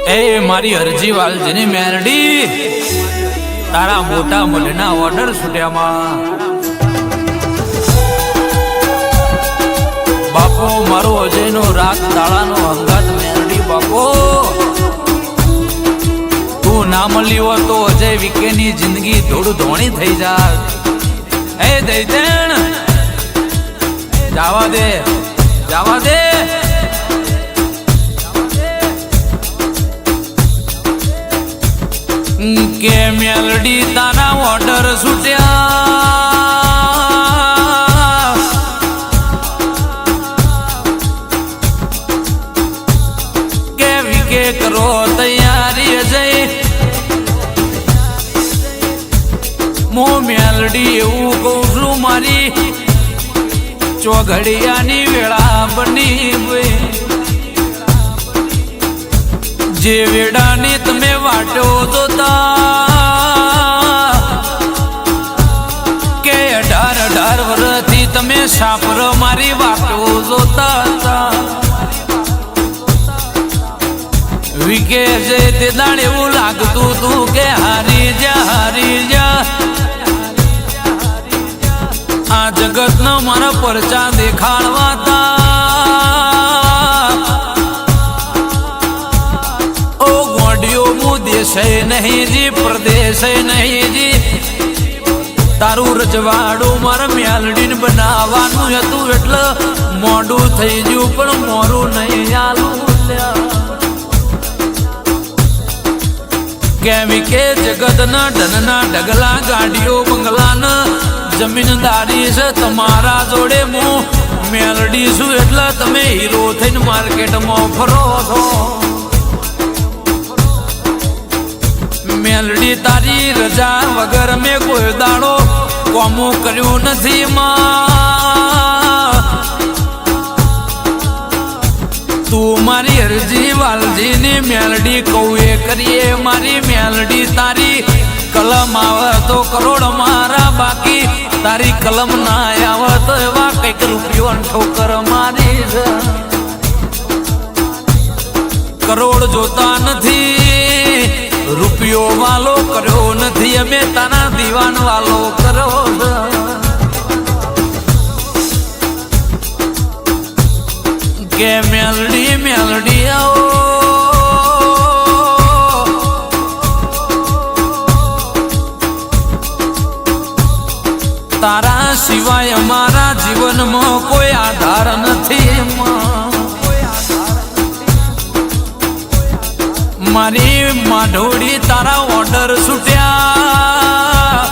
એ મારી અરજી વાલજીની મેરડી તારા મોટા મઢના ઓર્ડર છૂટ્યામાં બાપો મારો અજયનો રાત દાડાનો હંગાત મેરડી બાપો તું ના મળી હો તો અજય વિકેની જિંદગી ધૂળ ધોણી થઈ જાય. એ દૈતેણ જાવા દે જાવા દે કે મેલડી તારા ઓર્ડર છૂટ્યા કે વિકે કરો તૈયારી અજય મો મેલડી એવું કહું છું મારી ચોઘડિયાની વેળા બની જે વેડાની તમે વાટો જોતા કે 18 વર્ષથી તમે સાપર મારી વાટો જોતા હતા વિકે જે તે દાડ એવું લાગતું તું કે હારી જા આ જગતનો મારા પરચા દેખાડવાતા દેશ નહીં જી પ્રદેશ નહીં જી તારું રજવાડું મારા મેલડીને બનાવવાનું હતું એટલે મોડું થઈ ગયું પણ મોરું નહીં આલું કેમ કે જગતના ધનના ઢગલા ગાડીઓ બંગલાના જમીનદારી છે તમારા જોડે હું મેલડી છું એટલે તમે હીરો થઈને માર્કેટમાં ફરો છો. મેલડી તારી રજા વગર મેં કોઈ દાડો કોમું કર્યું નથી માં તું મારી અરજી વાલજીની મેલડી કહું એ કરીએ મારી મેલડી તારી કલમ આવે તો કરોડ મારા બાકી તારી કલમ ના આવે તો એવા કઈક રૂપિયો ઠોકર મારી છે. કરોડ જોતા નથી રૂપિયો વાલો કર્યો નથી અમે તારા દીવાન વાલો કરો કે મેલડી મેલડી આવો તારા સિવાય અમારા જીવનમાં કોઈ આધાર નથી મારી માઢોડી તારા ઓર્ડર છૂટ્યા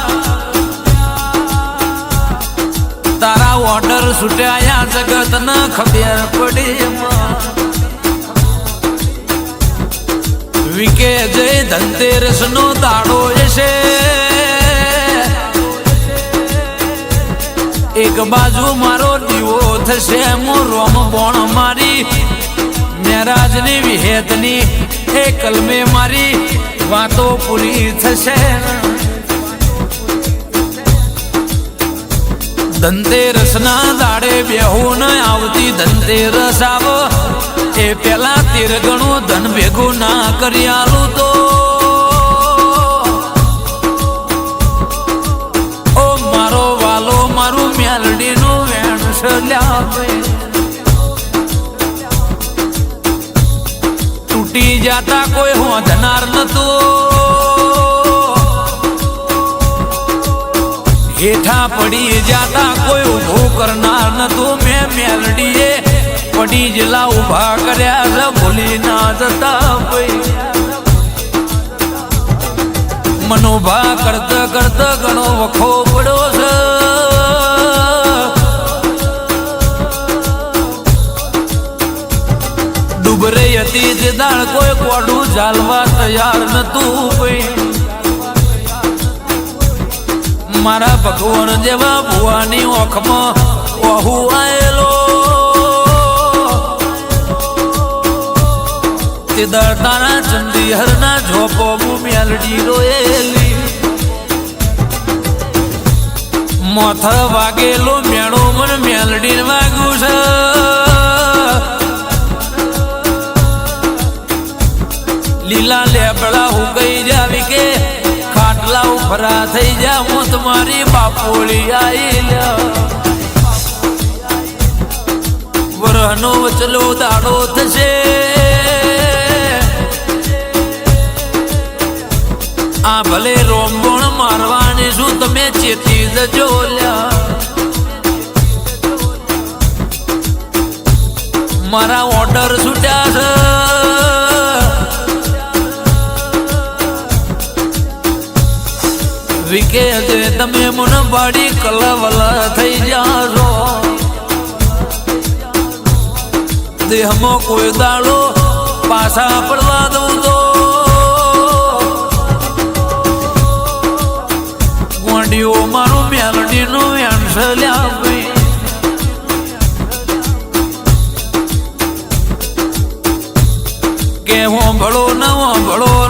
તારા ઓર્ડર છૂટ્યા જગત ન ખબર પડી વિકે જય ધનતેરસ નો દાડો છે એક બાજુ મારો દીવો થશે હું રોમ બોણ મારી મેરાજની વિહેતની એ કલમે મારી વાતો પૂરી થશે. ધનતેરસ ના દાડે બેહું ન આવતી ધનતેરસ આવો એ પેલા 13 ગણું ધન ભેગું ના કરી આલું તો ઓ મારો વાલો મારું મેલડીનું વેણ સલ્યા તૂટી જાતા કોઈ હોંધનાર નતું હેઠા પડી જાતા કોઈ ઊભું કરનાર નતું મેં મેલડીએ પડી જેલા ઊભા કર્યા છે ભૂલી ના જતા મનોભા કરતા કરતા ઘણો વખો પડ્યો છે ડૂબરે હતી જે દાળ કોઈ કોડું ચાલવા તૈયાર નતું મારા ભગવાન જેવા ભુવાની ઓખમાં ઓહુ આયેલો તે દાળ તારા ચંડી હરના ઝોપો મેલડી રોયેલી મોથ વાગેલો મેળો મને મેલડી વાગ્યું છે લીલા લેબડા ઉગઈ જાવી કે ખાટલા ઉભરા થઈ જા હું તમારી બાપોળી આઈ લ્યા વરહનો વચલો દાડો થશે આ ભલે રોમગોણ મારવાની શું તમે ચેતી જજો લ્યા મારા ઓર્ડર છૂટ્યા છે વિકે જે તમે મને બાડી કલવલા થઈ જાશો દેહમાં કોઈ દાડો પાછા પડવા દઉં તો ગોંડીઓ મારું મેલડીનું વેણસલ્યા ભાઈ કે હોંભળો ન હોંભળો